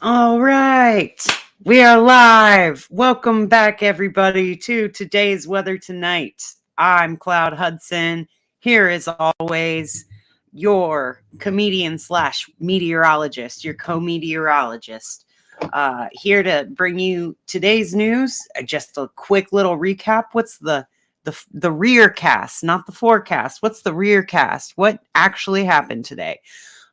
All right, we are live. Welcome back, everybody, to today's Weather Tonight. I'm Cloud Hudson. Here, as always, your comedian slash meteorologist, your co-meteorologist. Here to bring you today's news. Just a quick little recap. What's the Rearcast, not the forecast? What's the Rearcast? What actually happened today?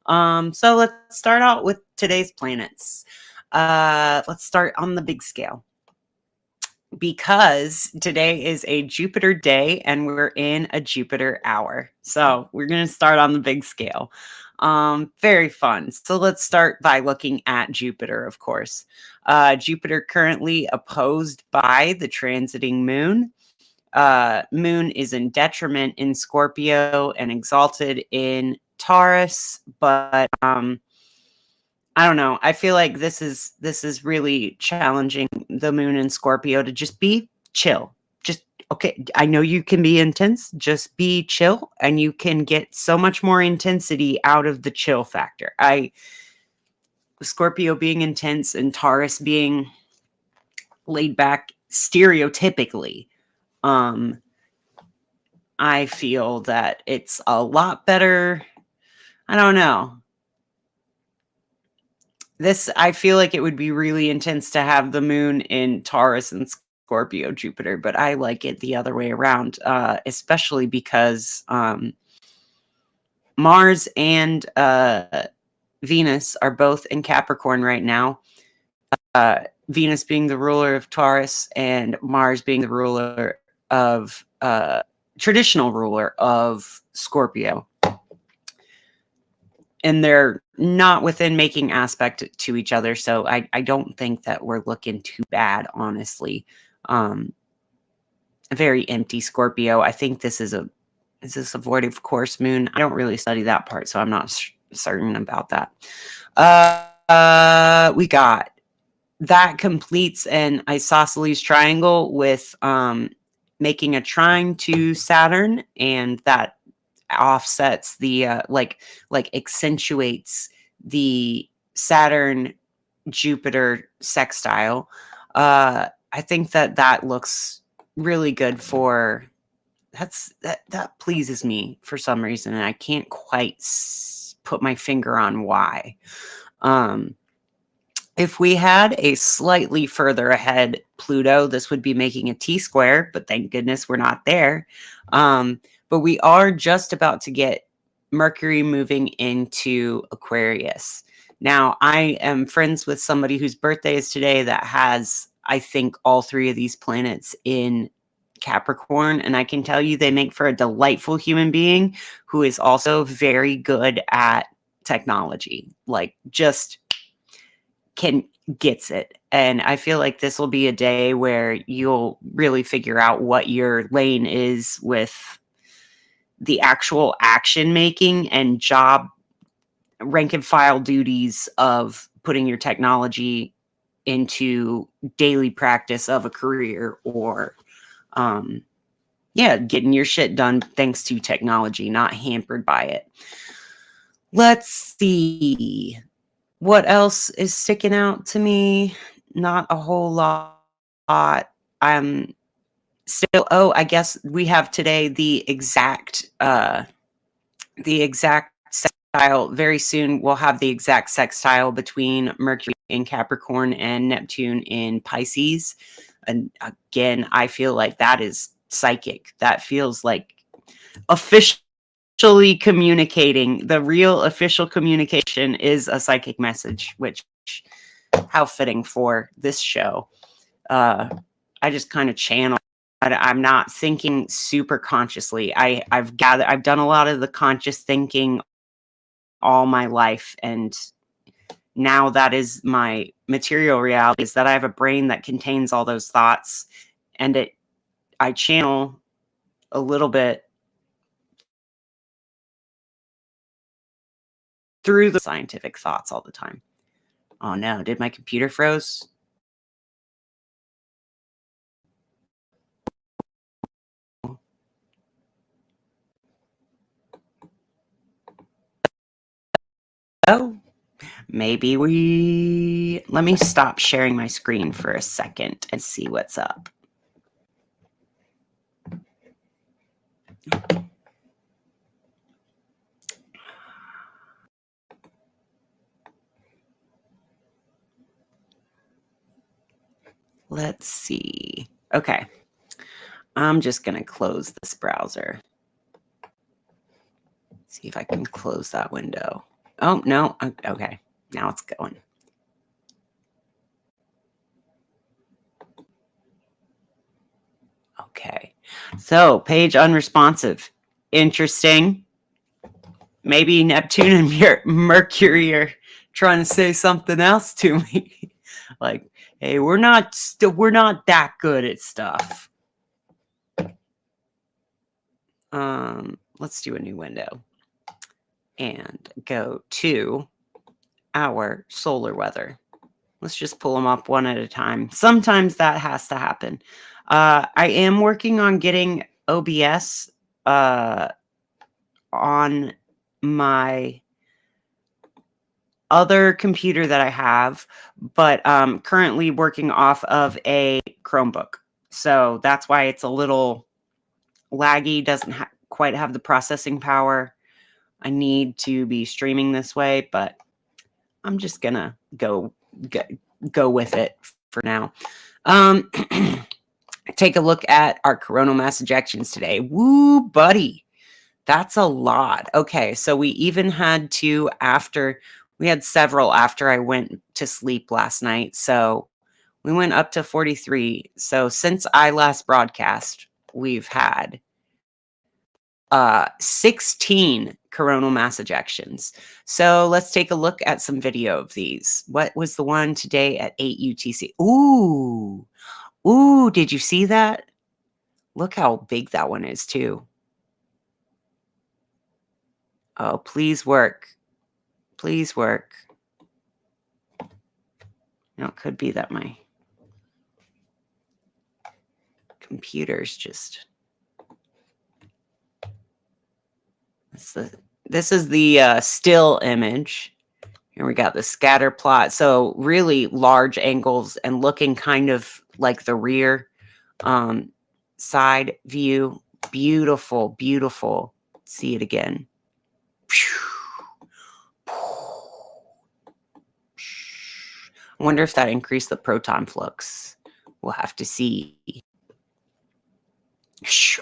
So let's start out with today's planets. Let's start on the big scale because today is a Jupiter day and we're in a Jupiter hour. So we're going to start on the big scale. Very fun. So let's start by looking at Jupiter, of course. Jupiter currently opposed by the transiting moon. Moon is in detriment in Scorpio and exalted in Taurus, but I don't know. I feel like this is really challenging the moon in Scorpio to just be chill. Just okay. I know you can be intense. Just be chill, and you can get so much more intensity out of the chill factor. Scorpio being intense and Taurus being laid back stereotypically. I feel that it's a lot better. I don't know. I feel like it would be really intense to have the moon in Taurus and Scorpio Jupiter, but I like it the other way around, especially because Mars and Venus are both in Capricorn right now. Venus being the ruler of Taurus and Mars being the ruler of traditional ruler of Scorpio. And they're not within making aspect to each other. So I don't think that we're looking too bad, honestly. A very empty Scorpio. I think is this a void of course moon? I don't really study that part, so I'm not certain about that. We got that completes an isosceles triangle with making a trine to Saturn, and that offsets the like accentuates the Saturn Jupiter sextile. I think that looks really good for that pleases me for some reason, and I can't quite put my finger on why. If we had a slightly further ahead Pluto, this would be making a T-square, but thank goodness we're not there. But we are just about to get Mercury moving into Aquarius. Now, I am friends with somebody whose birthday is today that has, I think, all three of these planets in Capricorn, and I can tell you they make for a delightful human being who is also very good at technology. Like, just gets it. And I feel like this will be a day where you'll really figure out what your lane is with the actual action making and job rank and file duties of putting your technology into daily practice of a career, or getting your shit done thanks to technology, not hampered by it. Let's see. What else is sticking out to me? Not a whole lot. I'm still, I guess we have today the exact sextile. Very soon we'll have the exact sextile between Mercury in Capricorn and Neptune in Pisces. And again, I feel like that is psychic. That feels like officially communicating. The real official communication is a psychic message, which, how fitting for this show. I just kind of channel. I'm not thinking super consciously. I've done a lot of the conscious thinking all my life, and now that is my material reality, is that I have a brain that contains all those thoughts, and I channel a little bit through the scientific thoughts all the time. Oh no, did my computer froze? Oh, Maybe let me stop sharing my screen for a second and see what's up. Let's see. Okay. I'm just going to close this browser. See if I can close that window. Oh, no. Okay. Now it's going. Okay. So, page unresponsive. Interesting. Maybe Neptune and Mercury are trying to say something else to me. Like, hey, we're not that good at stuff. Let's do a new window and go to our solar weather. Let's just pull them up one at a time. Sometimes that has to happen. I am working on getting OBS on my other computer that I have, but currently working off of a Chromebook. So that's why it's a little laggy, doesn't quite have the processing power I need to be streaming this way, but I'm just gonna go with it for now. Take a look at our coronal mass ejections today. Woo, buddy. That's a lot. Okay, so we even had we had several after I went to sleep last night. So we went up to 43. So since I last broadcast, we've had 16 coronal mass ejections. So let's take a look at some video of these. What was the one today at 8 UTC? Ooh, did you see that? Look how big that one is too. Oh, please work. Please work. Now, it could be that my computer's just... This is the still image. Here we got the scatter plot. So really large angles and looking kind of like the rear side view. Beautiful, beautiful. See it again. I wonder if that increased the proton flux. We'll have to see.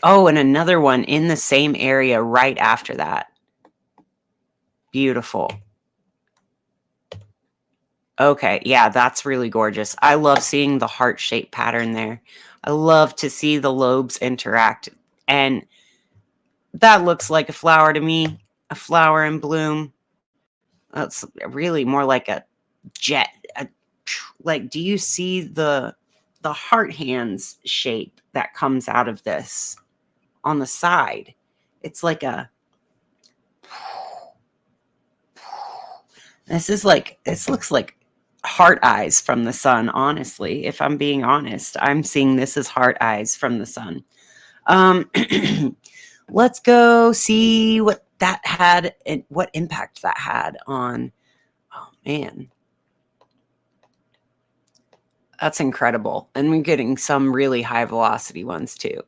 Oh, and another one in the same area right after that. Beautiful. Okay, yeah, that's really gorgeous. I love seeing the heart-shaped pattern there. I love to see the lobes interact. And that looks like a flower to me, a flower in bloom. That's really more like a jet. Like, do you see the heart hands shape that comes out of this on the side? It's like a... This looks like heart eyes from the sun, honestly. If I'm being honest, I'm seeing this as heart eyes from the sun. Let's go see what that had and what impact that had on... Oh, man. That's incredible. And we're getting some really high velocity ones too.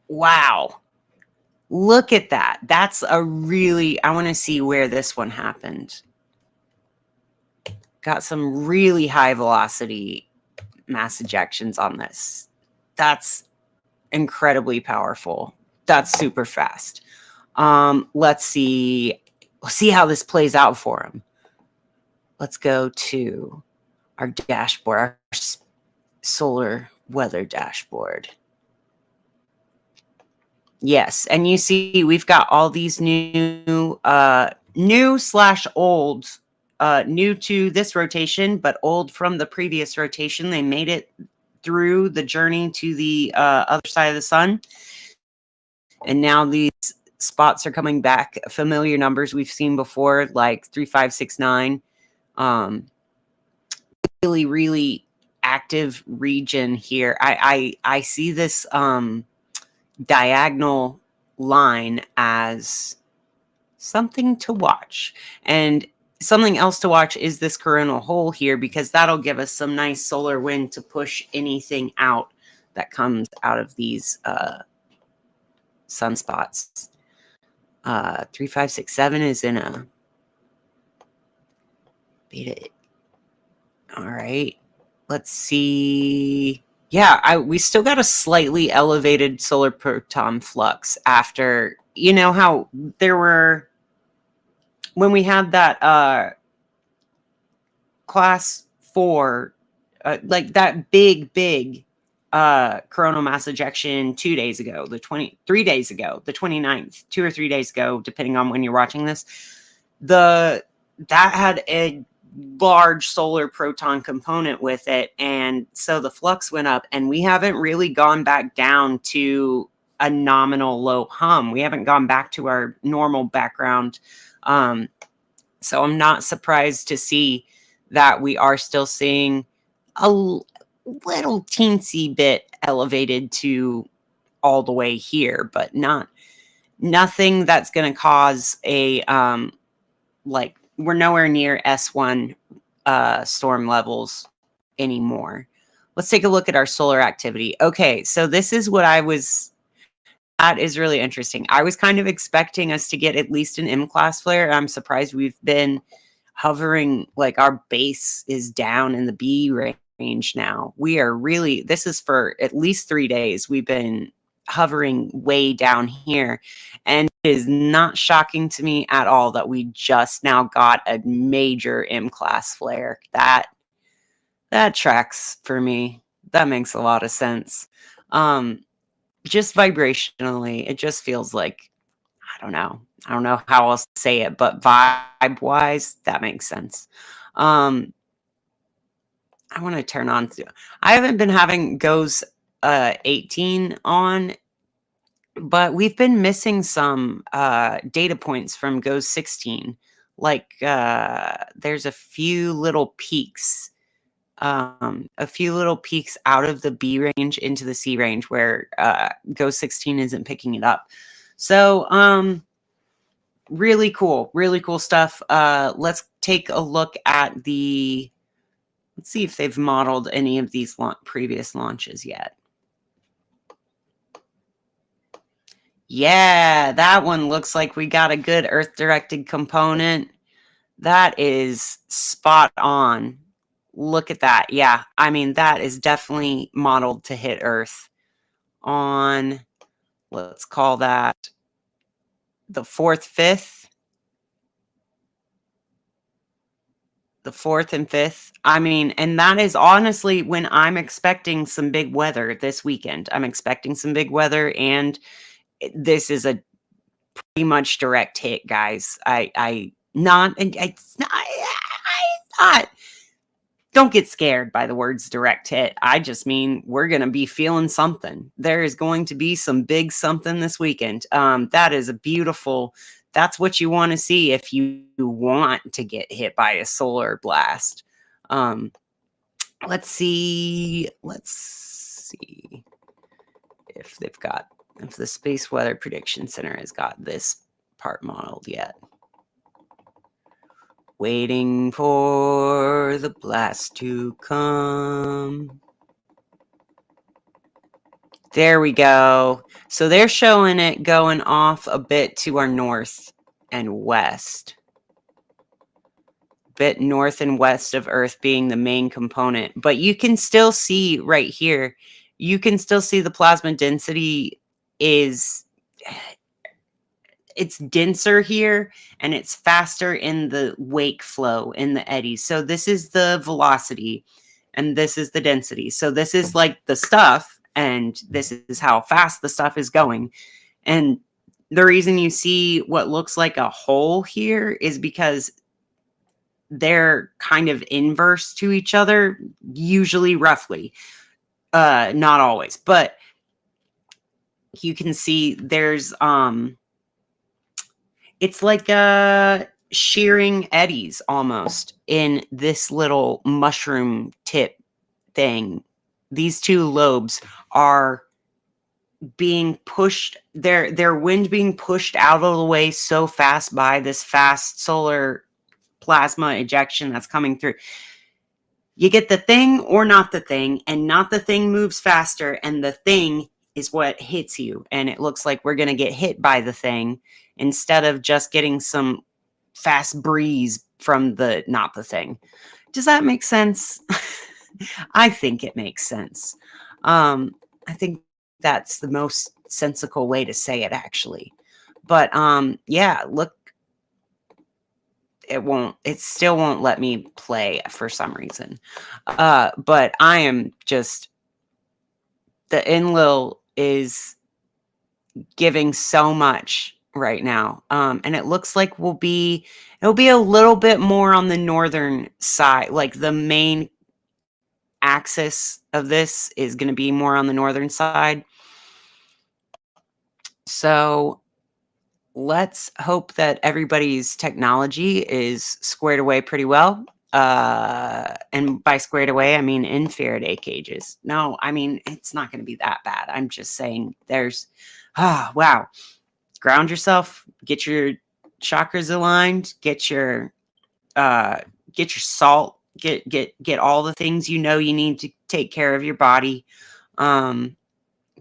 Wow. Look at that. That's a really... I want to see where this one happened. Got some really high velocity mass ejections on this. That's incredibly powerful. That's super fast. Let's see how this plays out for him. Let's go to our dashboard, our solar weather dashboard. Yes, and you see we've got all these new slash old, new to this rotation, but old from the previous rotation. They made it through the journey to the other side of the sun. And now these spots are coming back. Familiar numbers we've seen before, like 3569. Really, really active region here. I see this diagonal line as something to watch. And something else to watch is this coronal hole here, because that'll give us some nice solar wind to push anything out that comes out of these sunspots. 3567 is in a beta. All right. Let's see. Yeah, we still got a slightly elevated solar proton flux after, you know how there were, when we had that class 4, like that big coronal mass ejection 2 days ago, 3 days ago, the 29th, 2 or 3 days ago, depending on when you're watching this, that had a large solar proton component with it, and so the flux went up, and we haven't really gone back down to a nominal low hum. We haven't gone back to our normal background, so I'm not surprised to see that we are still seeing a little teensy bit elevated to all the way here, but nothing that's going to cause a like, we're nowhere near S1 storm levels anymore. Let's take a look at our solar activity. Okay, so this is what that is really interesting. I was kind of expecting us to get at least an M-class flare. I'm surprised we've been hovering, like our base is down in the B range now. We are really, this is for at least 3 days. We've been hovering way down here, and it is not shocking to me at all that we just now got a major M-class flare. That tracks for me. That makes a lot of sense. Just vibrationally, it just feels like, I don't know how else to say it, but vibe wise, that makes sense. I want to turn on. I haven't been having GOES 18 on, but we've been missing some data points from GOES 16. Like there's a few little peaks. A few little peaks out of the B range into the C range where GOES 16 isn't picking it up. So really cool stuff. Let's take a look at let's see if they've modeled any of these previous launches yet. Yeah, that one looks like we got a good Earth-directed component. That is spot on. Look at that. Yeah, I mean, that is definitely modeled to hit Earth on, let's call that the 4th, 5th. The 4th and 5th. I mean, and that is honestly when I'm expecting some big weather this weekend. I'm expecting some big weather, and this is a pretty much direct hit, guys. Don't get scared by the words direct hit. I just mean we're going to be feeling something. There is going to be some big something this weekend. That is a beautiful, that's what you want to see if you want to get hit by a solar blast. Let's see if if the Space Weather Prediction Center has got this part modeled yet. Waiting for the blast to come. There we go. So they're showing it going off a bit to our north and west. Bit north and west of Earth being the main component. But you can still see right here, you can still see the plasma density it's denser here, and it's faster in the wake flow, in the eddies. So this is the velocity, and this is the density. So this is like the stuff, and this is how fast the stuff is going. And the reason you see what looks like a hole here is because they're kind of inverse to each other, usually, roughly. Not always, but you can see there's it's like shearing eddies almost in this little mushroom tip thing. These two lobes are being pushed, their wind being pushed out of the way so fast by this fast solar plasma ejection that's coming through. You get the thing or not the thing, and not the thing moves faster, and the thing is what hits you. And it looks like we're going to get hit by the thing instead of just getting some fast breeze from the not the thing. Does that make sense? I think it makes sense. I think that's the most sensical way to say it, actually. But yeah, look, it still won't let me play for some reason. But I am just, the Enlil is giving so much right now. And it looks like it'll be a little bit more on the northern side, like the main axis of this is going to be more on the northern side. So let's hope that everybody's technology is squared away pretty well. And by squared away, I mean in Faraday cages. No, I mean, it's not going to be that bad. I'm just saying there's, wow. Ground yourself, get your chakras aligned, get your salt, get all the things you know you need to take care of your body.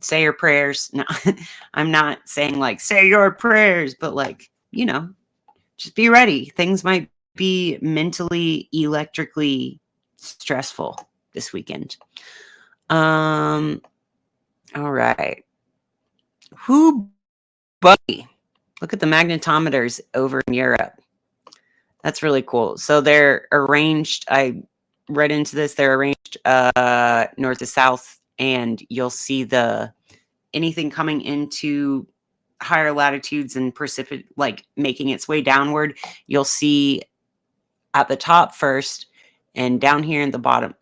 Say your prayers. No, I'm not saying like say your prayers, but like, you know, just be ready. Things might be mentally, electrically stressful this weekend. All right. Who buddy? Look at the magnetometers over in Europe. That's really cool. So they're arranged. I read into this. They're arranged north to south, and you'll see anything coming into higher latitudes and like making its way downward. You'll see at the top first, and down here in the bottom.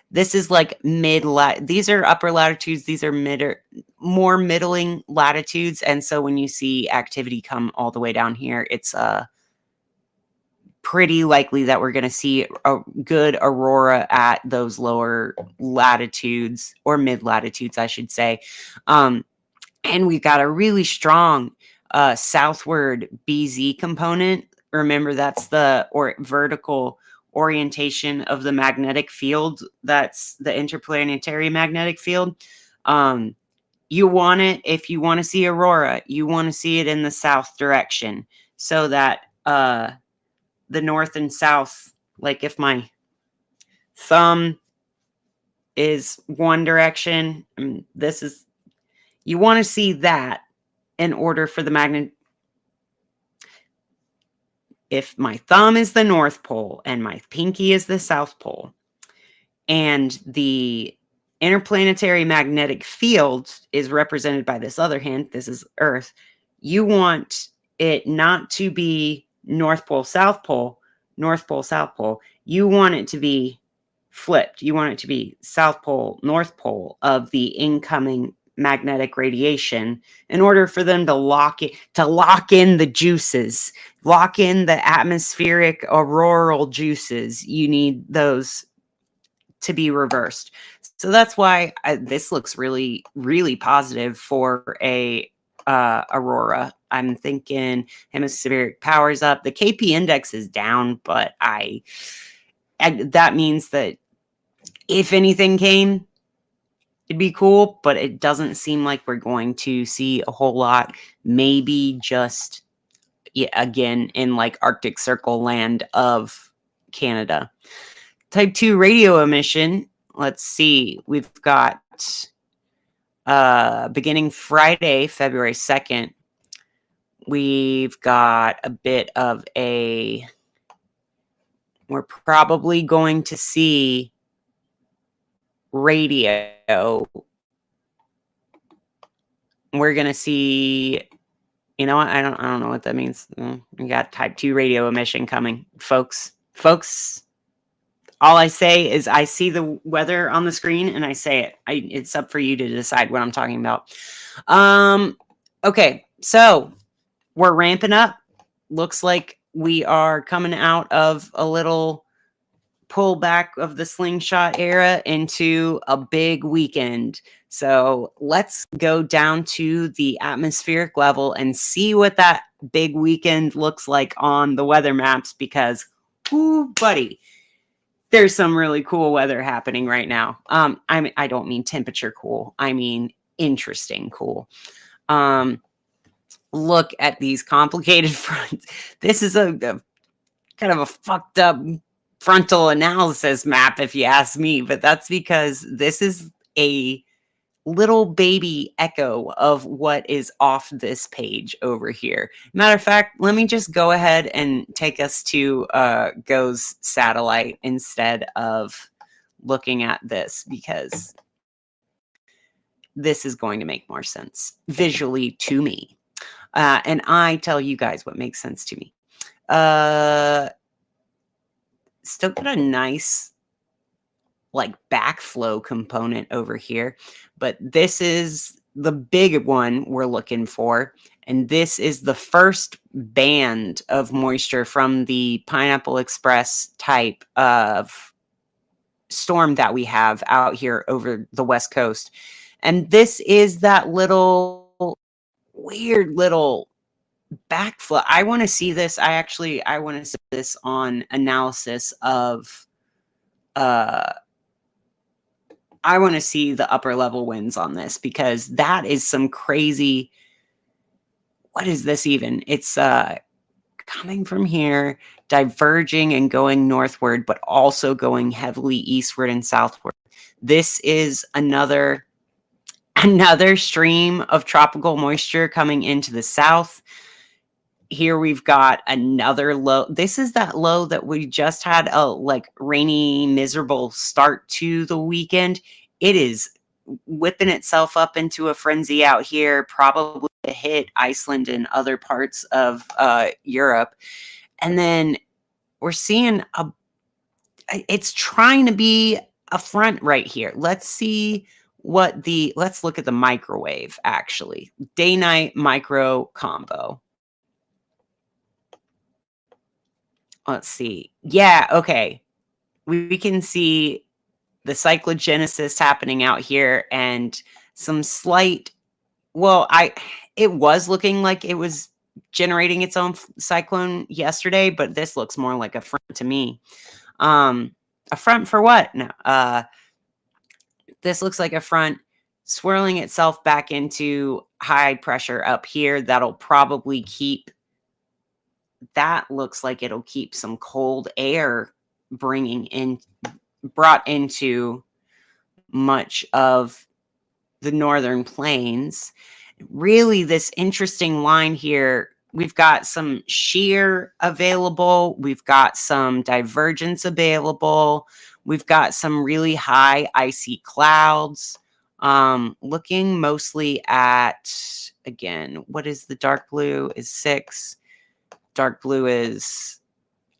This is like these are upper latitudes. These are more middling latitudes. And so when you see activity come all the way down here, it's pretty likely that we're going to see a good aurora at those lower latitudes, or mid latitudes, I should say. And we've got a really strong southward BZ component. Remember, that's the vertical orientation of the magnetic field. That's the interplanetary magnetic field. You want it, if you want to see aurora, you want to see it in the south direction, so that the north and south, like if my thumb is one direction, you want to see that in order for the magnet. If my thumb is the North Pole and my pinky is the South Pole, and the interplanetary magnetic field is represented by this other hand, this is Earth, you want it not to be North Pole, South Pole, North Pole, South Pole. You want it to be flipped. You want it to be South Pole, North Pole of the incoming magnetic radiation, in order for them to lock in the juices, lock in the atmospheric auroral juices. You need those to be reversed. So that's why this looks really, really positive for a aurora. I'm thinking hemispheric power's up. The KP index is down, but that means that if anything came, it'd be cool, but it doesn't seem like we're going to see a whole lot. Maybe just, again, in like Arctic Circle land of Canada. Type 2 radio emission. Let's see. We've got beginning Friday, February 2nd. We've got a bit of we're probably going to see radio. We're going to see, you know what? I don't know what that means. We got type 2 radio emission coming, folks. All I say is I see the weather on the screen and I say it. It's up for you to decide what I'm talking about. Okay, so we're ramping up. Looks like we are coming out of a little pullback of the slingshot era into a big weekend. So let's go down to the atmospheric level and see what that big weekend looks like on the weather maps, because Ooh, buddy. There's some really cool weather happening right now. I don't mean temperature cool. I mean interesting cool. Look at these complicated fronts. This is a kind of a fucked up frontal analysis map, if you ask me, but that's because this is a little baby echo of what is off this page over here. Matter of fact, let me just go ahead and take us to GOES satellite instead of looking at this, because this is going to make more sense visually to me. And I tell you guys what makes sense to me. Still got a nice like backflow component over here, but this is the big one we're looking for. And this is the first band of moisture from the Pineapple Express type of storm that we have out here over the West Coast. And this is that little weird little backflow. I want to see this. I want to see this on analysis of I want to see the upper level winds on this, because that is some crazy. What is this even? It's coming from here, diverging and going northward, but also going heavily eastward and southward. This is another stream of tropical moisture coming into the south. Here we've got another low. This is that low that we just had a like rainy, miserable start to the weekend. It is whipping itself up into a frenzy out here, probably to hit Iceland and other parts of Europe. And then we're seeing it's trying to be a front right here. Let's see let's look at the microwave actually. Day-night micro combo. Let's see. Yeah, okay. We can see the cyclogenesis happening out here and some slight, it was looking like it was generating its own cyclone yesterday, but this looks more like a front to me. A front for what? No. This looks like a front swirling itself back into high pressure up here. That'll probably keep, that looks like it'll keep some cold air brought into much of the northern plains. Really, this interesting line here, we've got some shear available, we've got some divergence available, we've got some really high icy clouds. Looking mostly at, again, what is the dark blue is 6. Dark blue is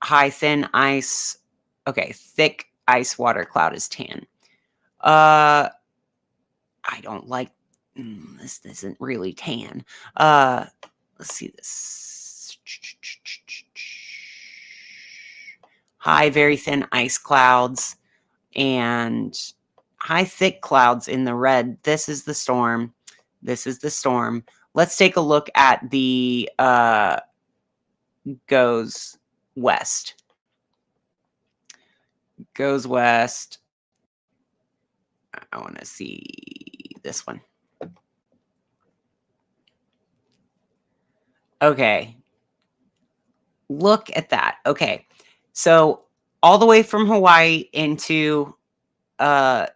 high thin ice. Okay, thick ice water cloud is 10. I don't like this. Isn't really tan. Let's see this. High, very thin ice clouds and high, thick clouds in the red. This is the storm. This is the storm. Let's take a look at the GOES west. GOES west. I want to see this one. Okay. Look at that. Okay. So all the way from Hawaii into the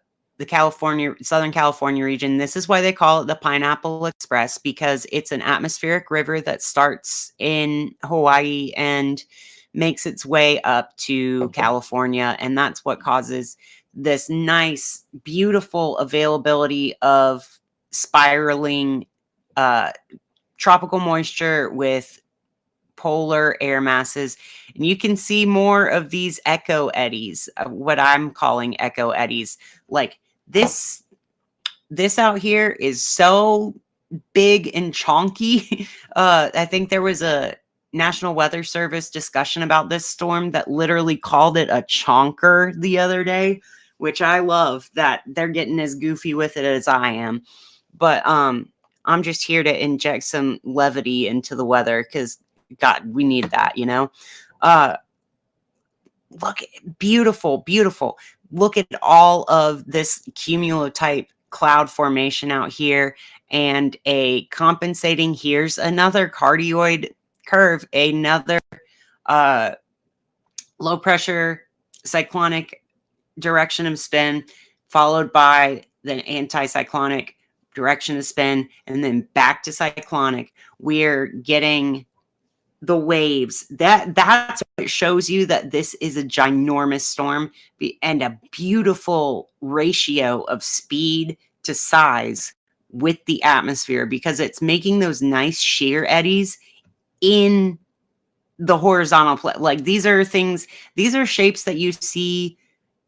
Southern California region. This is why they call it the Pineapple Express, because it's an atmospheric river that starts in Hawaii and makes its way up to California. And that's what causes this nice, beautiful availability of spiraling tropical moisture with polar air masses. And you can see more of these echo eddies, what I'm calling echo eddies. Like this out here is so big and chonky. I think there was a National Weather Service discussion about this storm that literally called it a chonker the other day, which I love that they're getting as goofy with it as I am. But I'm just here to inject some levity into the weather because God, we need that, you know? look, beautiful, beautiful. Look at all of this cumulotype cloud formation out here, and a compensating, here's another cardioid curve, another uh, low pressure cyclonic direction of spin, followed by the anticyclonic direction of spin, and then back to cyclonic. We're getting the waves. That's what shows you that this is a ginormous storm and a beautiful ratio of speed to size with the atmosphere, because it's making those nice shear eddies in the horizontal like these are shapes that you see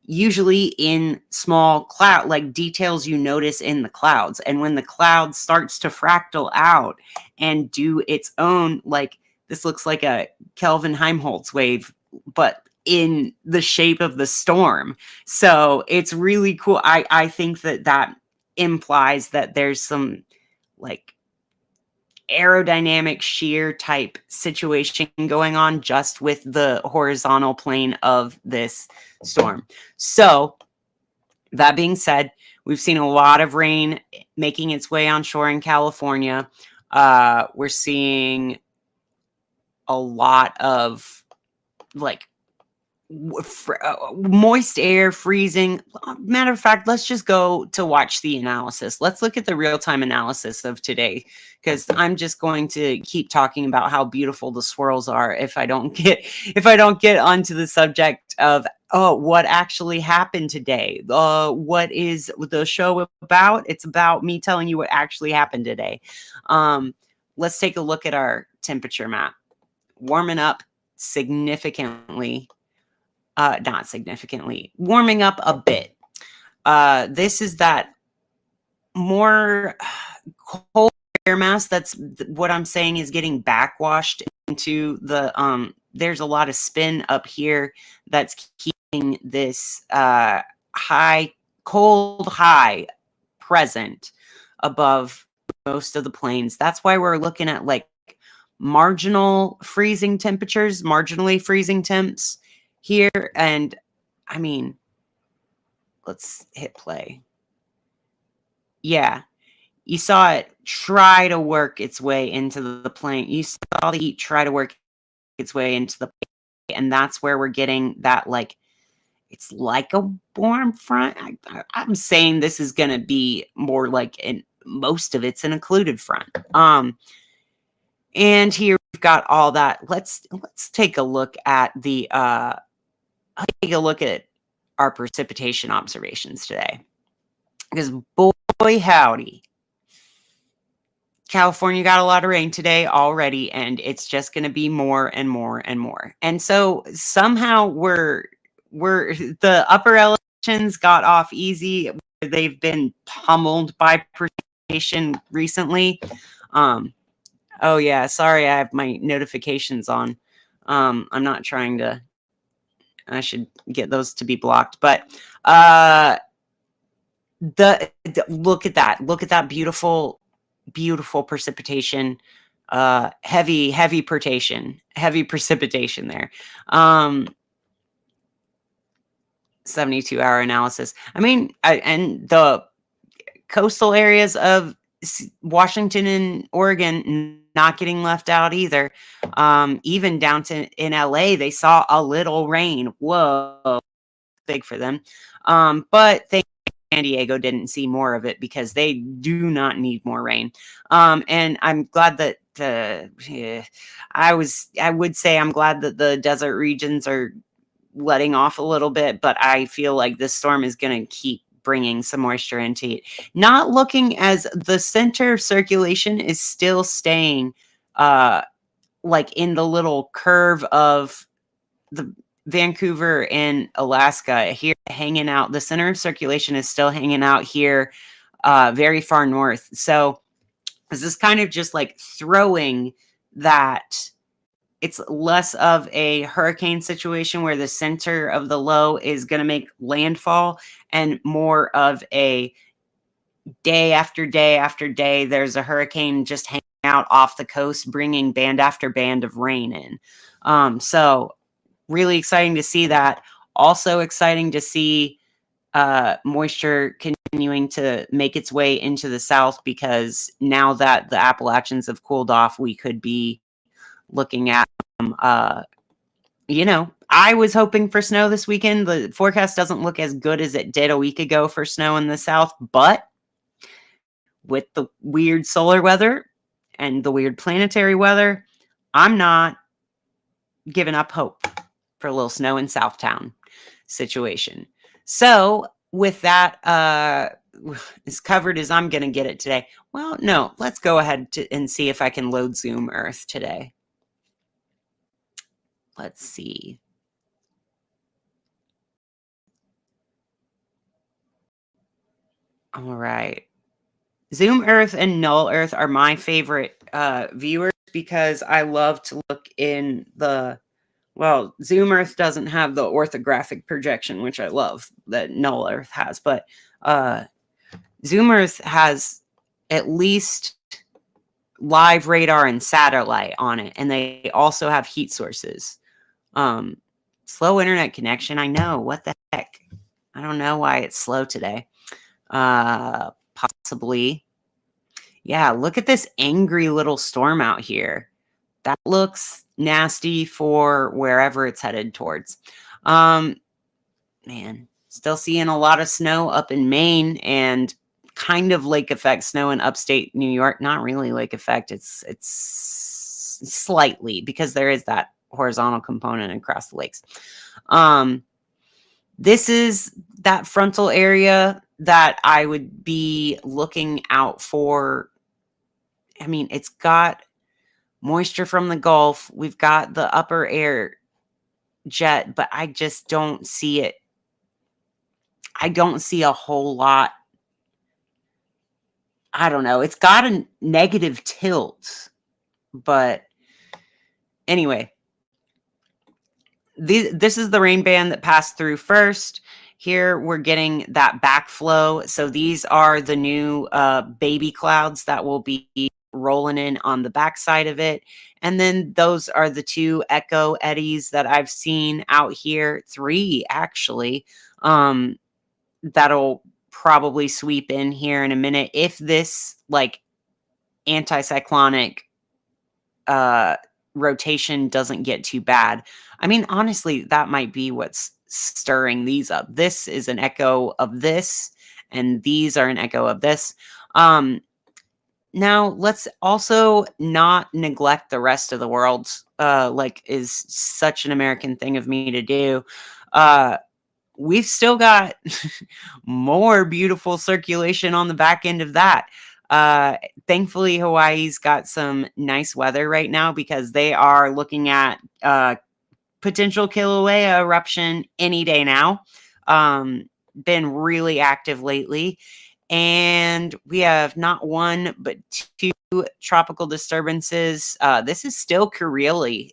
usually in small cloud, like details you notice in the clouds. And when the cloud starts to fractal out and do its own, like this looks like a Kelvin Helmholtz wave, but in the shape of the storm. So it's really cool. I think that implies that there's some like aerodynamic shear type situation going on just with the horizontal plane of this storm. So that being said, we've seen a lot of rain making its way onshore in California. We're seeing a lot of like moist air, freezing. Matter of fact, let's just go to watch the analysis. Let's look at the real-time analysis of today, because I'm just going to keep talking about how beautiful the swirls are if I don't get onto the subject of what actually happened today. What is the show about? It's about me telling you what actually happened today. Let's take a look at our temperature map. Warming up significantly. Not significantly, warming up a bit. This is that more cold air mass. That's what I'm saying is getting backwashed into the, there's a lot of spin up here that's keeping this cold high present above most of the plains. That's why we're looking at like marginal freezing temperatures, marginally freezing temps here. And I mean, let's hit play. Yeah, you saw it try to work its way into the plane. You saw the heat try to work its way into the plane, and that's where we're getting that, like, it's like a warm front. I'm saying this is going to be more like, most of it's an occluded front. And here we've got all that. Let's take a look at the our precipitation observations today, because boy howdy, California got a lot of rain today already, and it's just going to be more and more and more. And so somehow we're the upper elevations got off easy. They've been pummeled by precipitation recently. Oh yeah, sorry, I have my notifications on. I'm not trying to. I should get those to be blocked. But look at that. Look at that beautiful, beautiful precipitation. Heavy precipitation there. 72-hour analysis. I mean, and the coastal areas of Washington and Oregon not getting left out either. Even down to in LA, they saw a little rain. Whoa, big for them. But San Diego didn't see more of it because they do not need more rain. And I'm glad that I would say I'm glad that the desert regions are letting off a little bit, but I feel like this storm is going to keep bringing some moisture into it. Not looking as the center of circulation is still staying like in the little curve of the Vancouver and Alaska here, hanging out. The center of circulation is still hanging out here very far north. So this is kind of just like throwing that. It's less of a hurricane situation where the center of the low is going to make landfall, and more of a day after day after day, there's a hurricane just hanging out off the coast, bringing band after band of rain in. So really exciting to see that. Also exciting to see moisture continuing to make its way into the south, because now that the Appalachians have cooled off, we could be looking at, I was hoping for snow this weekend. The forecast doesn't look as good as it did a week ago for snow in the south, but with the weird solar weather and the weird planetary weather, I'm not giving up hope for a little snow in Southtown situation. So with that as covered as I'm going to get it today, well, no, let's go ahead and see if I can load Zoom Earth today. Let's see. All right. Zoom Earth and Null Earth are my favorite viewers, because I love to look in the, well, Zoom Earth doesn't have the orthographic projection, which I love that Null Earth has, but Zoom Earth has at least live radar and satellite on it, and they also have heat sources. Slow internet connection, I know, what the heck? I don't know why it's slow today. Possibly. Yeah, look at this angry little storm out here. That looks nasty for wherever it's headed towards. Man, still seeing a lot of snow up in Maine, and kind of lake effect snow in upstate New York. Not really lake effect. It's slightly, because there is that horizontal component across the lakes. This is that frontal area that I would be looking out for. I mean, it's got moisture from the Gulf. We've got the upper air jet, but I just don't see it. I don't see a whole lot. I don't know. It's got a negative tilt, but anyway, this is the rain band that passed through first. Here we're getting that backflow. So these are the new baby clouds that will be rolling in on the backside of it. And then those are the two echo eddies that I've seen out here. 3 actually. That'll probably sweep in here in a minute if this like anticyclonic rotation doesn't get too bad. I mean, honestly, that might be what's stirring these up. This is an echo of this, and these are an echo of this. Now, let's also not neglect the rest of the world, like is such an American thing of me to do. We've still got more beautiful circulation on the back end of that. Thankfully, Hawaii's got some nice weather right now, because they are looking at potential Kilauea eruption any day now. Been really active lately. And we have not 1, but 2 tropical disturbances. This is still Kirili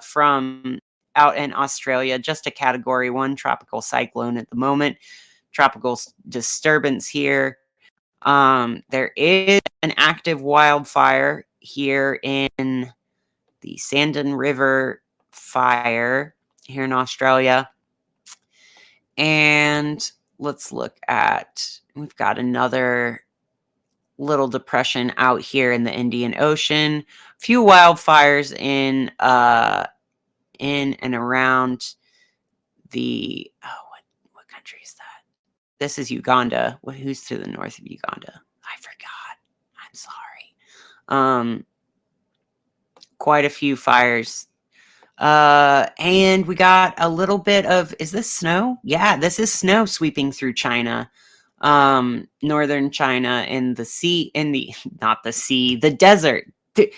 from out in Australia, just a category 1 tropical cyclone at the moment. Tropical disturbance here. There is an active wildfire here in the Sandown River fire here in Australia. And let's look at, we've got another little depression out here in the Indian Ocean. A few wildfires in and around the, what country is that? This is Uganda. Who's to the north of Uganda? I forgot. I'm sorry. Quite a few fires. And we got a little bit of, is this snow? Yeah, this is snow sweeping through China. Northern China in the sea, not the sea, the desert, the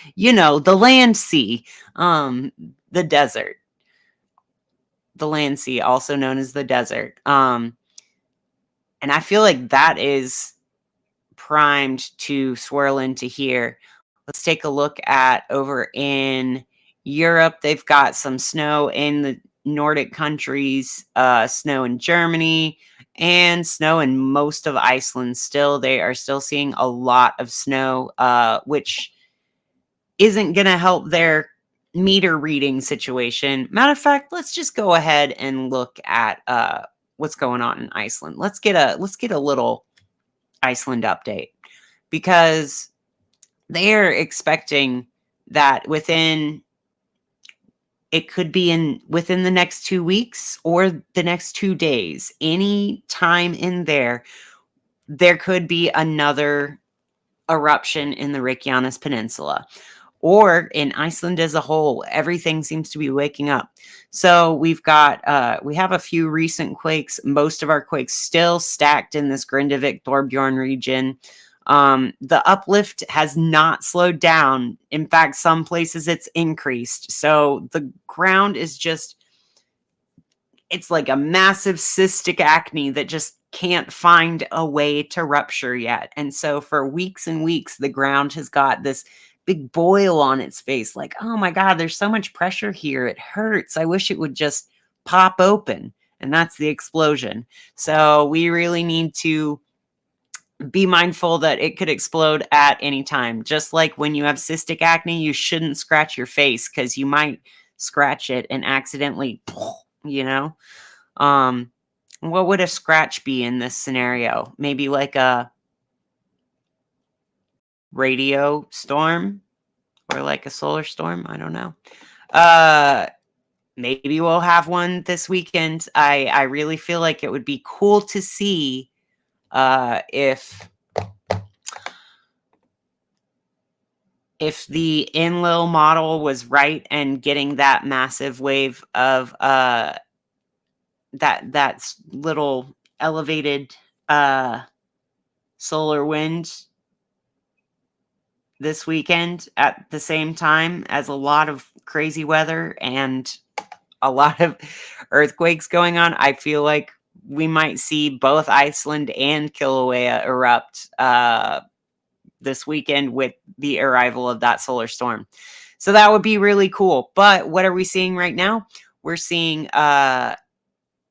land sea, the desert, the land sea, also known as the desert. And I feel like that is primed to swirl into here. Let's take a look at over in Europe. They've got some snow in the Nordic countries, snow in Germany, and snow in most of Iceland still. They are still seeing a lot of snow, which isn't going to help their meter reading situation. Matter of fact, let's just go ahead and look at what's going on in Iceland. Let's get a little Iceland update, because they're expecting that within the next 2 weeks or the next 2 days, any time in there could be another eruption in the Reykjanes Peninsula, or in Iceland as a whole. Everything seems to be waking up. So we have a few recent quakes. Most of our quakes still stacked in this Grindavik Thorbjorn region. The uplift has not slowed down. In fact, some places it's increased. So the ground is it's like a massive cystic acne that just can't find a way to rupture yet. And so for weeks and weeks, the ground has got this big boil on its face. Like, oh my God, there's so much pressure here. It hurts. I wish it would just pop open. And that's the explosion. So we really need to be mindful that it could explode at any time. Just like when you have cystic acne, you shouldn't scratch your face, because you might scratch it and accidentally, what would a scratch be in this scenario? Maybe like a radio storm or like a solar storm. I don't know. Maybe we'll have one this weekend. I really feel like it would be cool to see if the Enlil model was right, and getting that massive wave of that little elevated solar wind this weekend at the same time as a lot of crazy weather and a lot of earthquakes going on. I feel like we might see both Iceland and Kilauea erupt this weekend with the arrival of that solar storm. So that would be really cool. But what are we seeing right now? We're seeing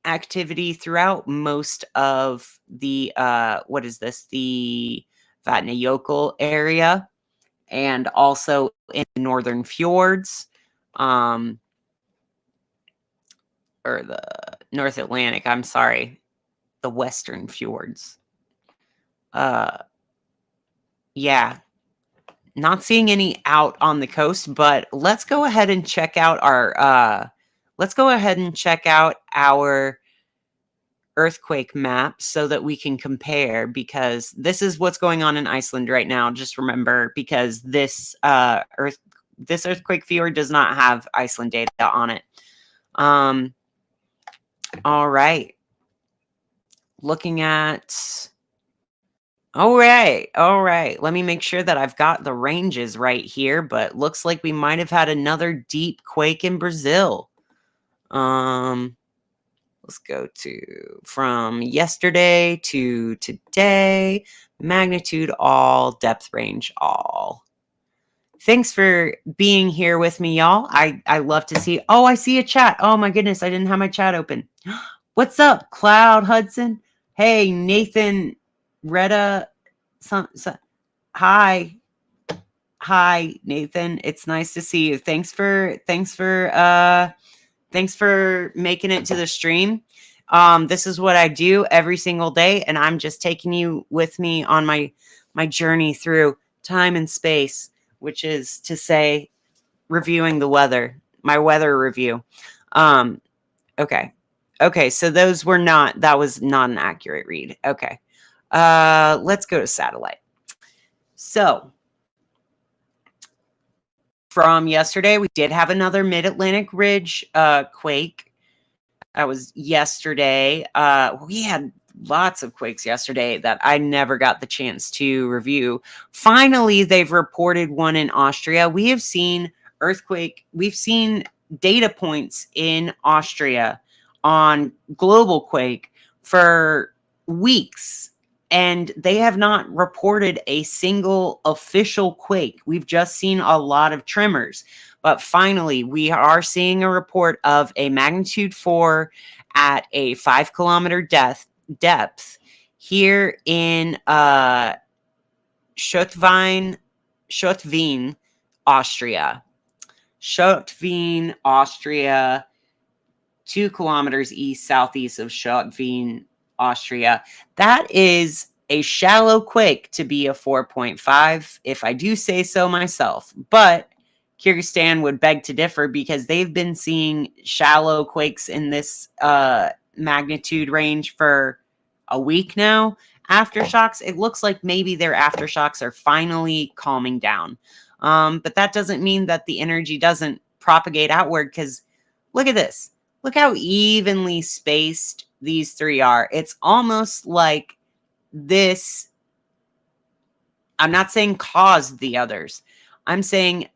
activity throughout most of the the Vatnajökull area, and also in the northern fjords, or the North Atlantic, I'm sorry, the western fjords. Yeah, not seeing any out on the coast, but let's go ahead and check out our earthquake map so that we can compare, because this is what's going on in Iceland right now. Just remember, because this earthquake fjord does not have Iceland data on it. All right. Looking at... All right. Let me make sure that I've got the ranges right here, but looks like we might have had another deep quake in Brazil. Let's go from yesterday to today. Magnitude all, depth range all. Thanks for being here with me, y'all. I love to see... Oh, I see a chat. Oh my goodness, I didn't have my chat open. What's up, Cloud Hudson? Hey, Nathan Retta. Hi, Nathan. It's nice to see you. Thanks for making it to the stream. This is what I do every single day, and I'm just taking you with me on my journey through time and space, which is to say, reviewing the weather, my weather review. Okay, so that was not an accurate read. Okay, let's go to satellite. So from yesterday, we did have another Mid-Atlantic Ridge quake. That was yesterday. We had lots of quakes yesterday that I never got the chance to review. Finally, they've reported one in Austria. We have seen we've seen data points in Austria on global quake for weeks, and they have not reported a single official quake. We've just seen a lot of tremors. But finally, we are seeing a report of a magnitude 4 at a 5-kilometer depth here in Schottwien, Austria. Schottwien, Austria, 2 kilometers east southeast of Schottwien, Austria. That is a shallow quake to be a 4.5, if I do say so myself. But Kyrgyzstan would beg to differ because they've been seeing shallow quakes in this magnitude range for a week now. Aftershocks, it looks like maybe their aftershocks are finally calming down. But that doesn't mean that the energy doesn't propagate outward, because look at this. Look how evenly spaced these three are. It's almost like this. I'm not saying caused the others. I'm saying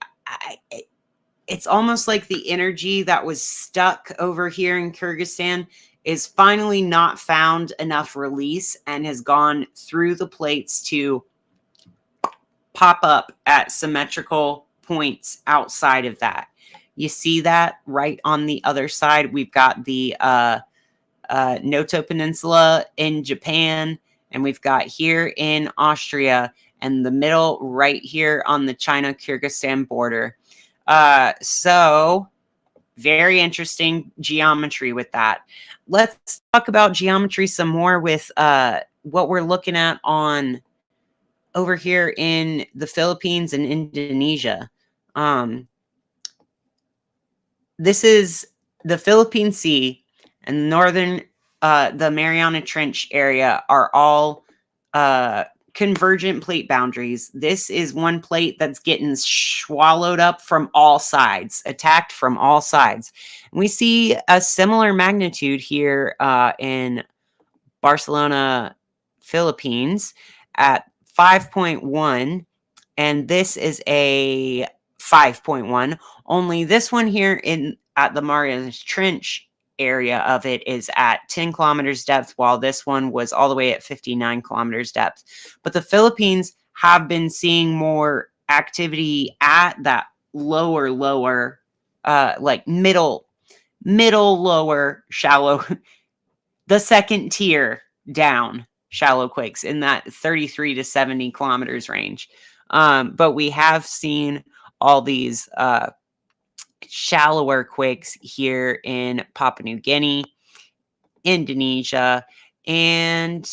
it's almost like the energy that was stuck over here in Kyrgyzstan is finally not found enough release and has gone through the plates to pop up at symmetrical points outside of that. You see that right on the other side. We've got the Noto Peninsula in Japan, and we've got here in Austria, and the middle right here on the China-Kyrgyzstan border. So very interesting geometry with that. Let's talk about geometry some more with what we're looking at on over here in the Philippines and Indonesia. This is the Philippine Sea and northern, the Mariana Trench area are all convergent plate boundaries. This is one plate that's getting swallowed up from all sides, attacked from all sides. And we see a similar magnitude here in Barcelona, Philippines at 5.1. And this is a 5.1. Only this one here at the Marianas Trench area of it is at 10 kilometers depth, while this one was all the way at 59 kilometers depth. But the Philippines have been seeing more activity at that lower, like middle, lower, shallow, the second tier down shallow quakes in that 33 to 70 kilometers range. But we have seen all these shallower quakes here in Papua New Guinea, Indonesia, and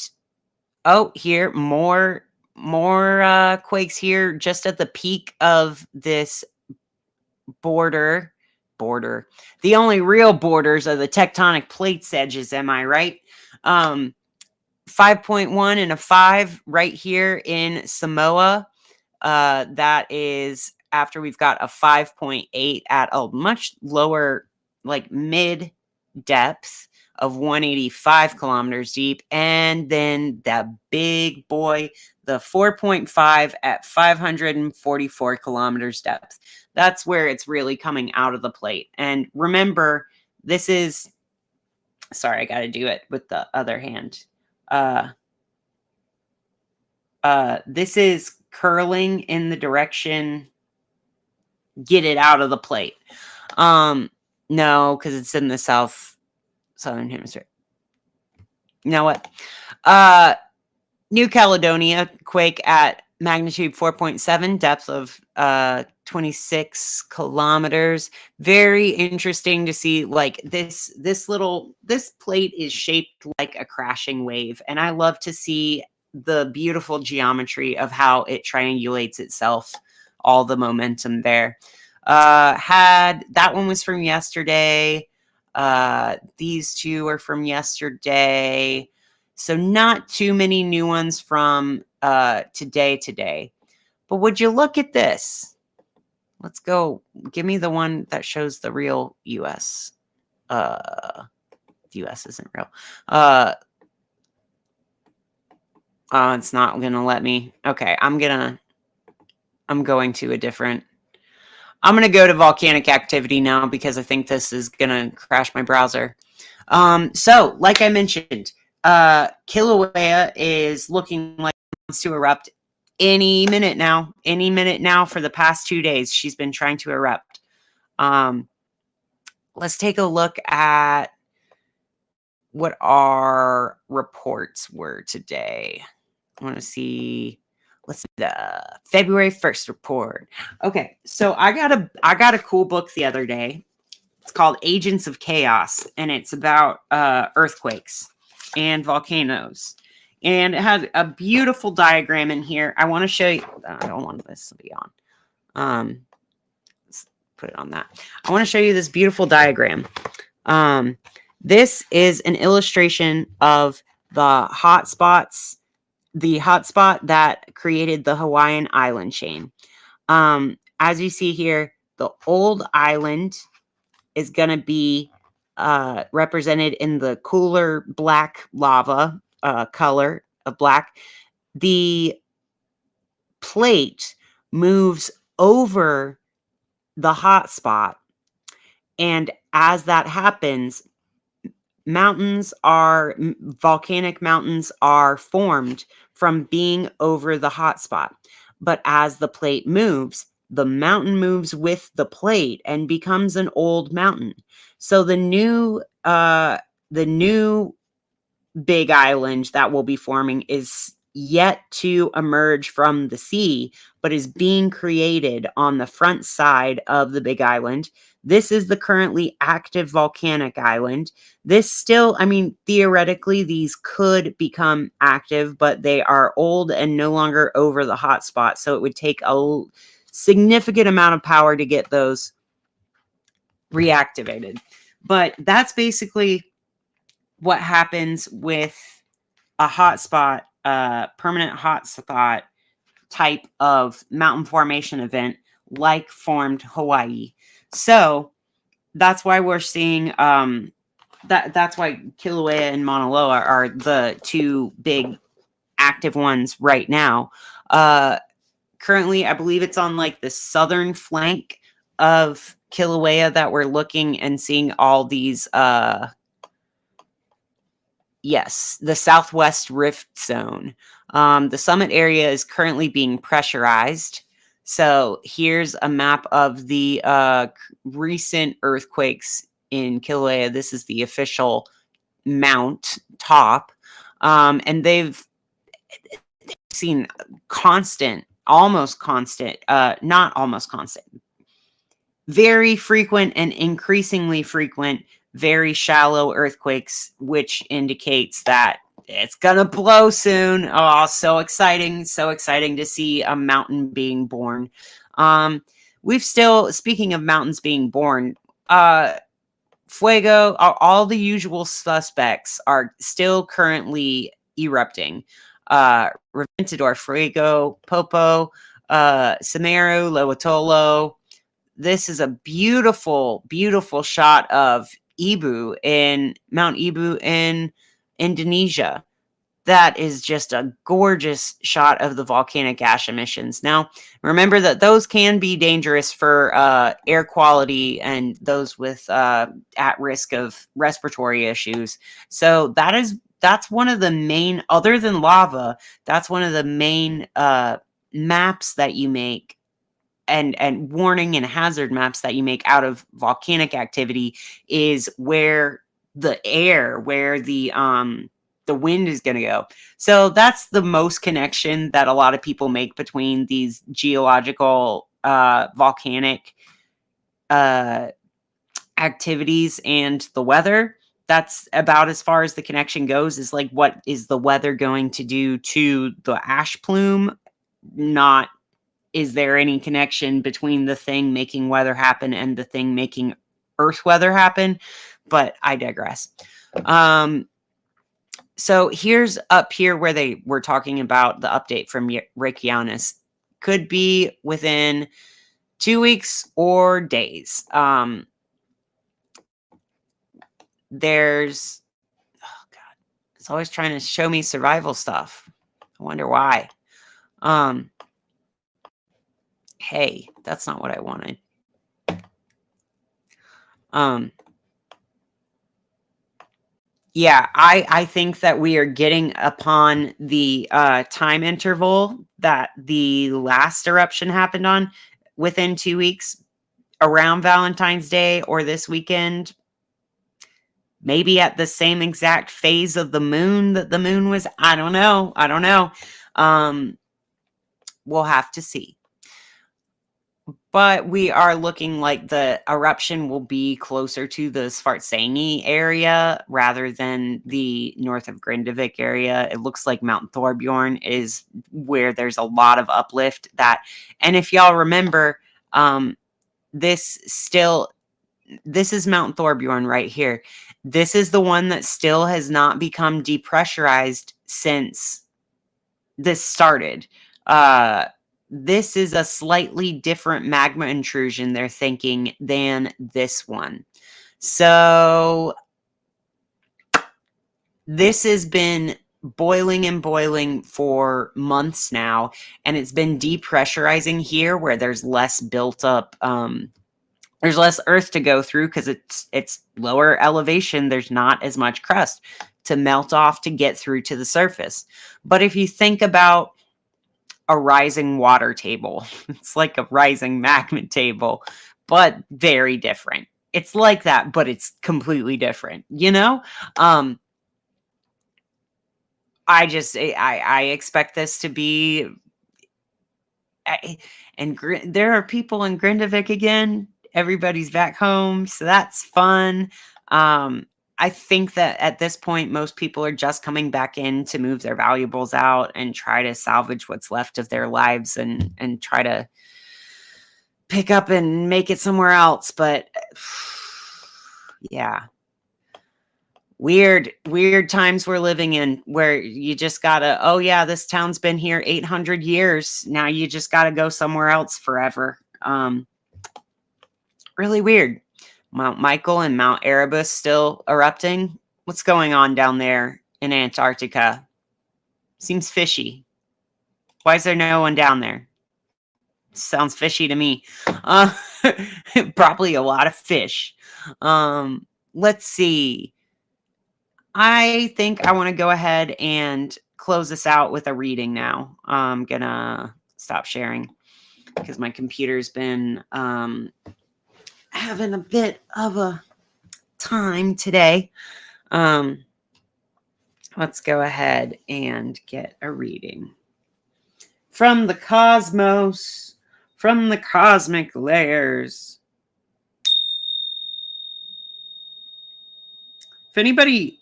here more quakes here just at the peak of this border. The only real borders are the tectonic plates edges, am I right? 5.1 and a 5 right here in Samoa. That is after we've got a 5.8 at a much lower, like mid depth of 185 kilometers deep. And then the big boy, the 4.5 at 544 kilometers depth. That's where it's really coming out of the plate. And remember, this is, sorry, I got to do it with the other hand. This is curling in the direction, get it out of the plate. No, because it's in the southern hemisphere. You know what? New Caledonia quake at magnitude 4.7, depth of 26 kilometers. Very interesting to see, like this plate is shaped like a crashing wave, and I love to see the beautiful geometry of how it triangulates itself, all the momentum there. That one was from yesterday. These two are from yesterday. So not too many new ones from today. But would you look at this? Let's go. Give me the one that shows the real US. The US isn't real. Oh, it's not going to let me. Okay, I'm going to a different. I'm going to go to volcanic activity now because I think this is going to crash my browser. So, like I mentioned, Kilauea is looking like it wants to erupt any minute now. Any minute now for the past 2 days. She's been trying to erupt. Let's take a look at what our reports were today. I want to see let's see, the February 1st report. Okay, so I got a cool book the other day. It's called Agents of Chaos, and it's about earthquakes and volcanoes. And it has a beautiful diagram in here. I want to show you. I don't want this to be on. Let's put it on that. I want to show you this beautiful diagram. This is an illustration of the hotspots, the hotspot that created the Hawaiian island chain. As you see here, the old island is going to be represented in the cooler black lava color of black. The plate moves over the hot spot, and as that happens, volcanic mountains are formed from being over the hot spot. But as the plate moves, the mountain moves with the plate and becomes an old mountain. So the new big island that will be forming is yet to emerge from the sea, but is being created on the front side of the big island. This is the currently active volcanic island. This still, I mean, theoretically, these could become active, but they are old and no longer over the hot spot. So it would take a significant amount of power to get those reactivated. But that's basically what happens with a hotspot, permanent hotspot type of mountain formation event like formed Hawaii. So that's why we're seeing that's why Kilauea and Mauna Loa are the two big active ones right now. Currently, I believe it's on like the southern flank of Kilauea that we're looking and seeing all these yes, the Southwest Rift Zone. The summit area is currently being pressurized. So here's a map of the recent earthquakes in Kilauea. This is the official mount top. And they've seen constant, almost constant, not almost constant, very frequent and increasingly frequent, very shallow earthquakes, which indicates that it's gonna blow soon. Oh, so exciting to see a mountain being born. We've still, speaking of mountains being born, Fuego, all the usual suspects are still currently erupting. Reventador, Fuego, Popo, Semeru, Lewotolo. This is a beautiful, beautiful shot of Mount Ibu in Indonesia. That is just a gorgeous shot of the volcanic ash emissions. Now, remember that those can be dangerous for air quality and those with at risk of respiratory issues. So that's one of the main, other than lava, that's one of the main maps that you make and warning and hazard maps that you make out of volcanic activity is where the wind is going to go. So that's the most connection that a lot of people make between these geological volcanic activities and the weather. That's about as far as the connection goes, is like, what is the weather going to do to the ash plume? Not, is there any connection between the thing making weather happen and the thing making earth weather happen? But I digress. So here's up here where they were talking about the update from Rearcast. Could be within 2 weeks or days. There's, oh God, it's always trying to show me survival stuff. I wonder why. Hey, that's not what I wanted. Yeah, I think that we are getting upon the time interval that the last eruption happened on, within 2 weeks, around Valentine's Day or this weekend. Maybe at the same exact phase of the moon that the moon was. I don't know. we'll have to see. But we are looking like the eruption will be closer to the Svartsengi area rather than the north of Grindavik area. It looks like Mount Thorbjorn is where there's a lot of uplift. And if y'all remember, this is Mount Thorbjorn right here. This is the one that still has not become depressurized since this started. This is a slightly different magma intrusion, they're thinking, than this one. So this has been boiling and boiling for months now, and it's been depressurizing here where there's less built up, there's less earth to go through because it's lower elevation. There's not as much crust to melt off to get through to the surface. But if you think about a rising water table, it's like a rising magma table, but very different. It's like that, but it's completely different, you know? I expect this to be, and there are people in Grindavik again. Everybody's back home, so that's fun. I think that at this point, most people are just coming back in to move their valuables out and try to salvage what's left of their lives and try to pick up and make it somewhere else. But yeah, weird times we're living in where you just gotta, oh yeah, this town's been here 800 years. Now you just gotta go somewhere else forever. Really weird. Mount Michael and Mount Erebus still erupting. What's going on down there in Antarctica? Seems fishy. Why is there no one down there? Sounds fishy to me. Probably a lot of fish. Let's see. I think I want to go ahead and close this out with a reading now. I'm gonna stop sharing because my computer's been having a bit of a time today. Let's go ahead and get a reading from the cosmos, from the cosmic layers. If anybody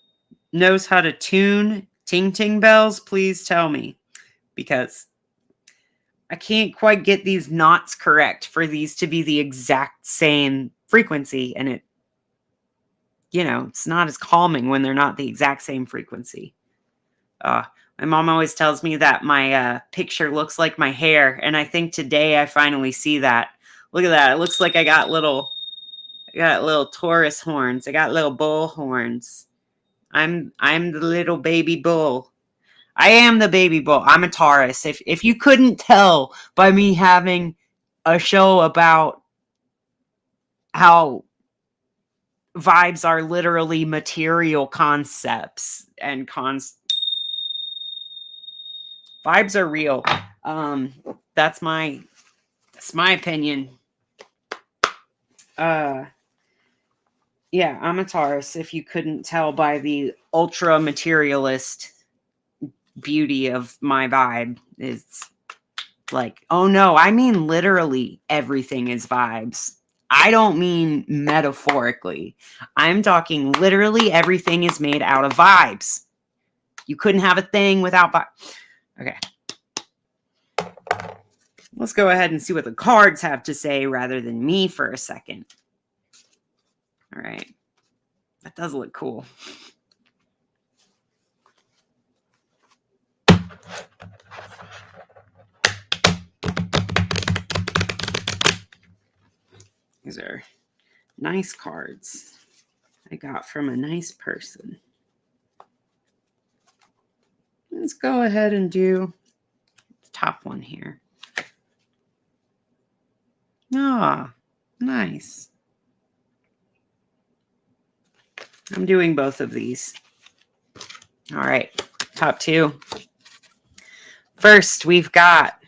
knows how to tune ting ting bells, please tell me, because I can't quite get these knots correct for these to be the exact same frequency. And it's not as calming when they're not the exact same frequency. My mom always tells me that my picture looks like my hair. And I think today I finally see that. Look at that. It looks like I got little Taurus horns. I got little bull horns. I'm the little baby bull. I am the baby bull. I'm a Taurus. If you couldn't tell by me having a show about how vibes are literally material concepts and vibes are real. That's my opinion. Yeah, I'm a Taurus. If you couldn't tell by the ultra materialist beauty of my vibe, it's like, oh no, I mean literally everything is vibes. I don't mean metaphorically. I'm talking literally everything is made out of vibes. You couldn't have a thing without vibes. Okay. Let's go ahead and see what the cards have to say rather than me for a second. All right. That does look cool. These are nice cards I got from a nice person. Let's go ahead and do the top one here. Ah, nice. I'm doing both of these. All right, top two. First, we've got,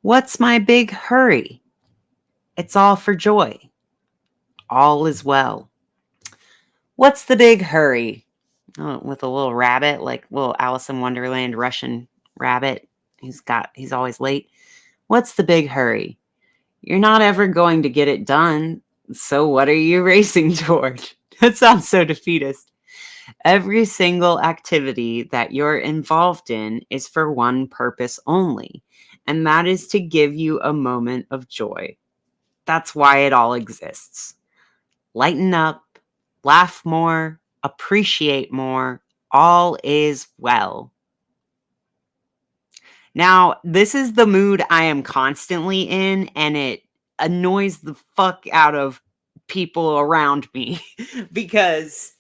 what's my big hurry? It's all for joy. All is well. What's the big hurry? with a little rabbit, like little Alice in Wonderland Russian rabbit. He's always late. What's the big hurry? You're not ever going to get it done. So what are you racing toward? That sounds so defeatist. Every single activity that you're involved in is for one purpose only, and that is to give you a moment of joy. That's why it all exists. Lighten up, laugh more, appreciate more. All is well. Now, this is the mood I am constantly in, and it annoys the fuck out of people around me because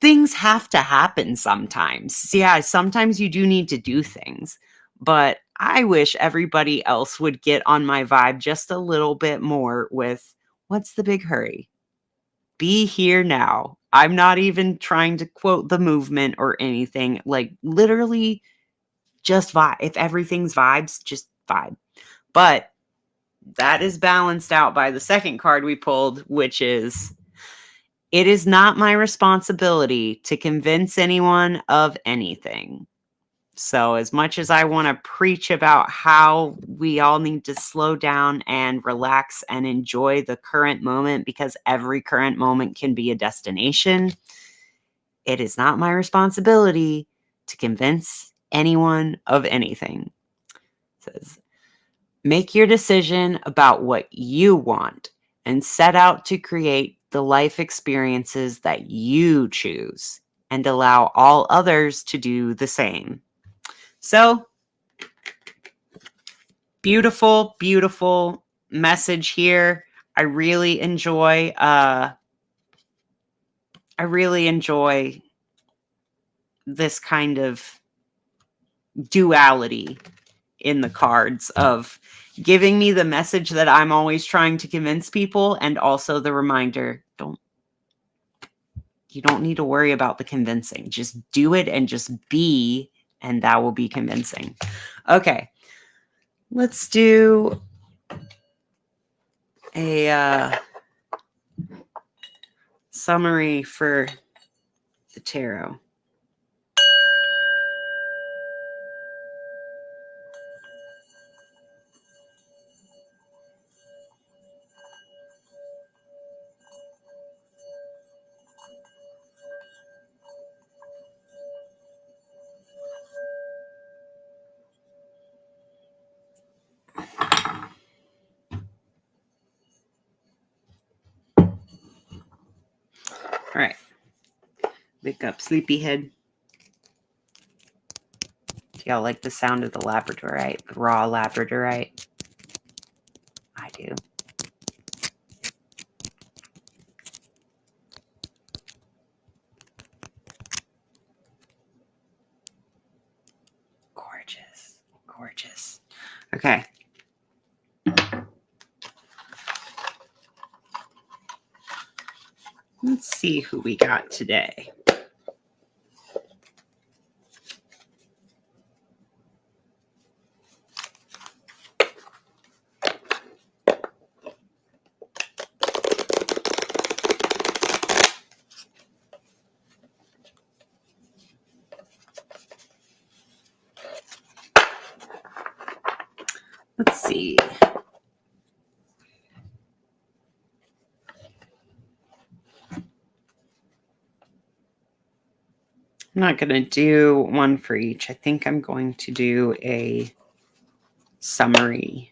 things have to happen sometimes. Yeah, sometimes you do need to do things, but I wish everybody else would get on my vibe just a little bit more with what's the big hurry? Be here now. I'm not even trying to quote the movement or anything. Like, literally, just vibe. If everything's vibes, just vibe. But that is balanced out by the second card we pulled, which is, it is not my responsibility to convince anyone of anything. So as much as I want to preach about how we all need to slow down and relax and enjoy the current moment because every current moment can be a destination, it is not my responsibility to convince anyone of anything. It says, make your decision about what you want and set out to create the life experiences that you choose and allow all others to do the same. So, beautiful, beautiful message here. I really enjoy this kind of duality in the cards of giving me the message that I'm always trying to convince people, and also the reminder, you don't need to worry about the convincing. Just do it and just be, and that will be convincing. Okay. Let's do a summary for the tarot. All right. Wake up, sleepyhead. Do y'all like the sound of the labradorite, the raw labradorite? I do. Gorgeous. Gorgeous. Okay. Let's see who we got today. Let's see. I'm not going to do one for each. I think I'm going to do a summary.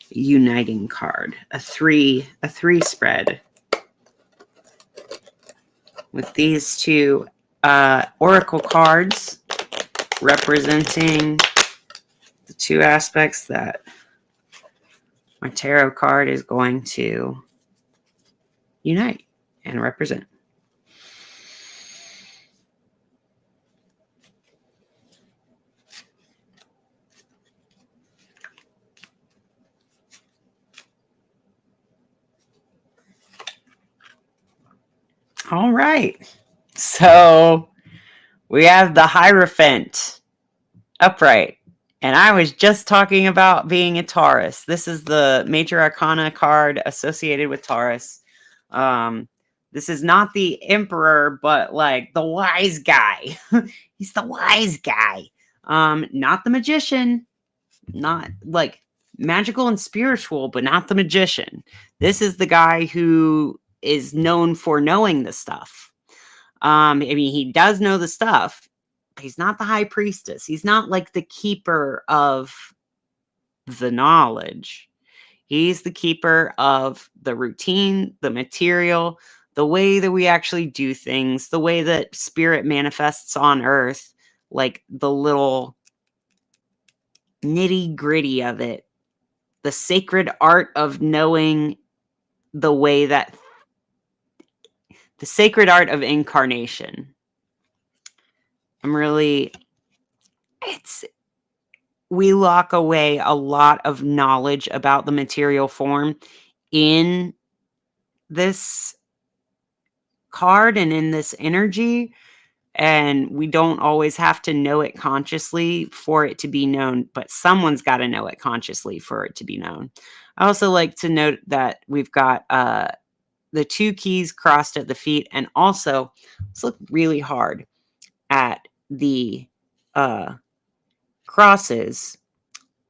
Uniting card. A three spread. With these two oracle cards representing the two aspects that my tarot card is going to unite and represent. All right. So we have the Hierophant upright. And I was just talking about being a Taurus. This is the Major Arcana card associated with Taurus. This is not the Emperor, but like the wise guy. He's the wise guy. Not the magician. Not like magical and spiritual, but not the magician. This is the guy who is known for knowing the stuff. I mean, he does know the stuff. But he's not the high priestess. He's not like the keeper of the knowledge. He's the keeper of the routine, the material, the way that we actually do things, the way that spirit manifests on earth, like the little nitty gritty of it, the sacred art of knowing the way that the sacred art of incarnation. We lock away a lot of knowledge about the material form in this card and in this energy, and we don't always have to know it consciously for it to be known, but someone's got to know it consciously for it to be known. I also like to note that we've got the 2 keys crossed at the feet, and also let's look really hard at the crosses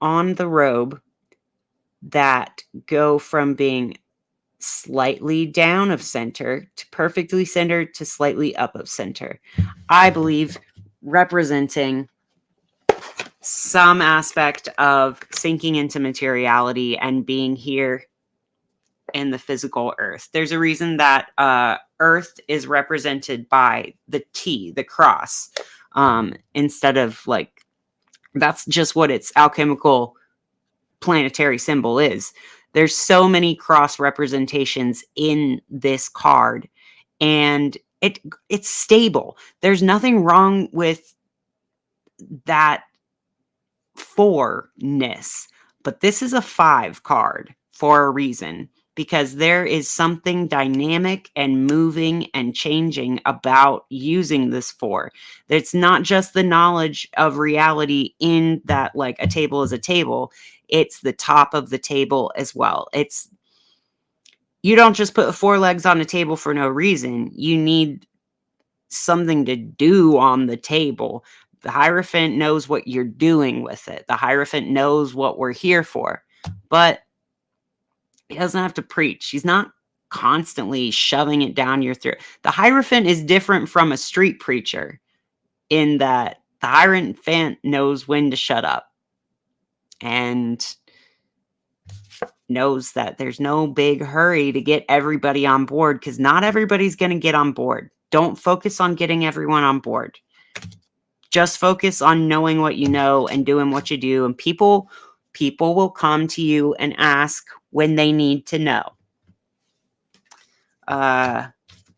on the robe that go from being slightly down of center to perfectly centered to slightly up of center. I believe representing some aspect of sinking into materiality and being here in the physical earth. There's a reason that earth is represented by the T, the cross, instead of like, that's just what its alchemical planetary symbol is. There's so many cross representations in this card, and it's stable. There's nothing wrong with that 4-ness, but this is a 5 card for a reason, because there is something dynamic and moving and changing about using this 4. It's not just the knowledge of reality in that, like, a table is a table. It's the top of the table as well. You don't just put 4 legs on a table for no reason. You need something to do on the table. The Hierophant knows what you're doing with it. The Hierophant knows what we're here for. But he doesn't have to preach. He's not constantly shoving it down your throat. The Hierophant is different from a street preacher in that the Hierophant knows when to shut up and knows that there's no big hurry to get everybody on board, because not everybody's going to get on board. Don't focus on getting everyone on board. Just focus on knowing what you know and doing what you do, and people will come to you and ask when they need to know.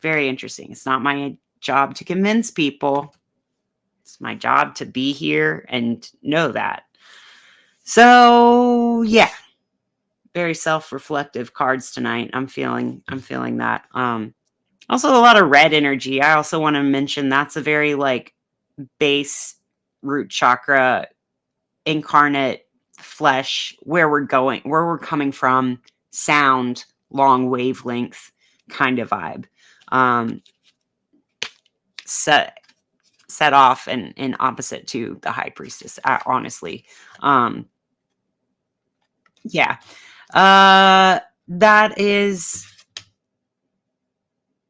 Very interesting. It's not my job to convince people. It's my job to be here and know that. So yeah, very self-reflective cards tonight. I'm feeling that. Also a lot of red energy. I also want to mention that's a very like base root chakra, incarnate flesh, where we're coming from, sound, long wavelength kind of vibe. Set off and opposite to the high priestess, honestly. Yeah.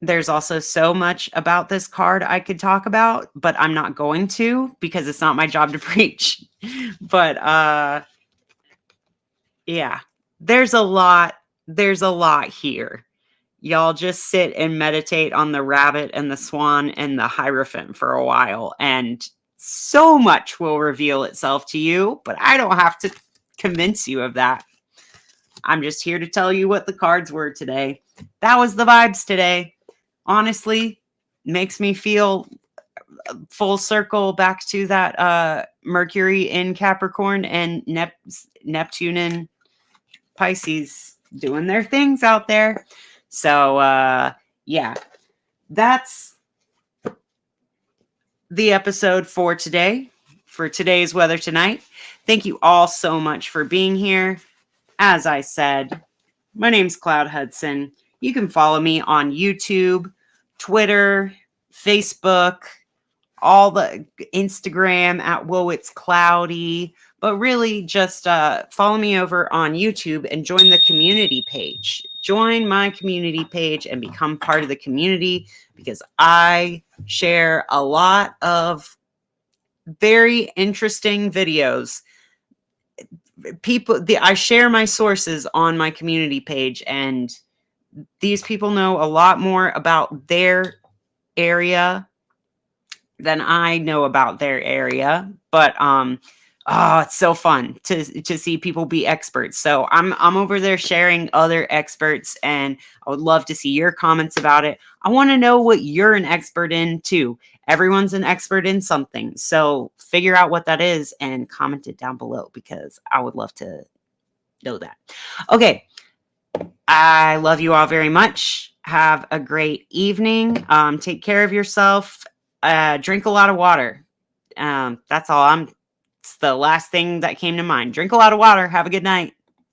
There's also so much about this card I could talk about, but I'm not going to, because it's not my job to preach. But yeah, there's a lot here. Y'all just sit and meditate on the rabbit and the swan and the Hierophant for a while, and so much will reveal itself to you, but I don't have to convince you of that. I'm just here to tell you what the cards were today. That was the vibes today. Honestly, makes me feel full circle back to that Mercury in Capricorn and Neptune in Pisces doing their things out there. So yeah, that's the episode for today for today's Weather Tonight. Thank you all so much for being here. As I said, my name's Cloud Hudson. You can follow me on YouTube, Twitter, Facebook, all the Instagram at Whoa It's Cloudy, but really just follow me over on YouTube and join the community page. Join my community page and become part of the community, because I share a lot of very interesting videos. I share my sources on my community page, and these people know a lot more about their area than I know about their area. But it's so fun to see people be experts. So I'm over there sharing other experts, and I would love to see your comments about it. I want to know what you're an expert in too. Everyone's an expert in something. So figure out what that is and comment it down below, because I would love to know that. Okay. I love you all very much. Have a great evening. Take care of yourself. Drink a lot of water. That's all. It's the last thing that came to mind. Drink a lot of water. Have a good night.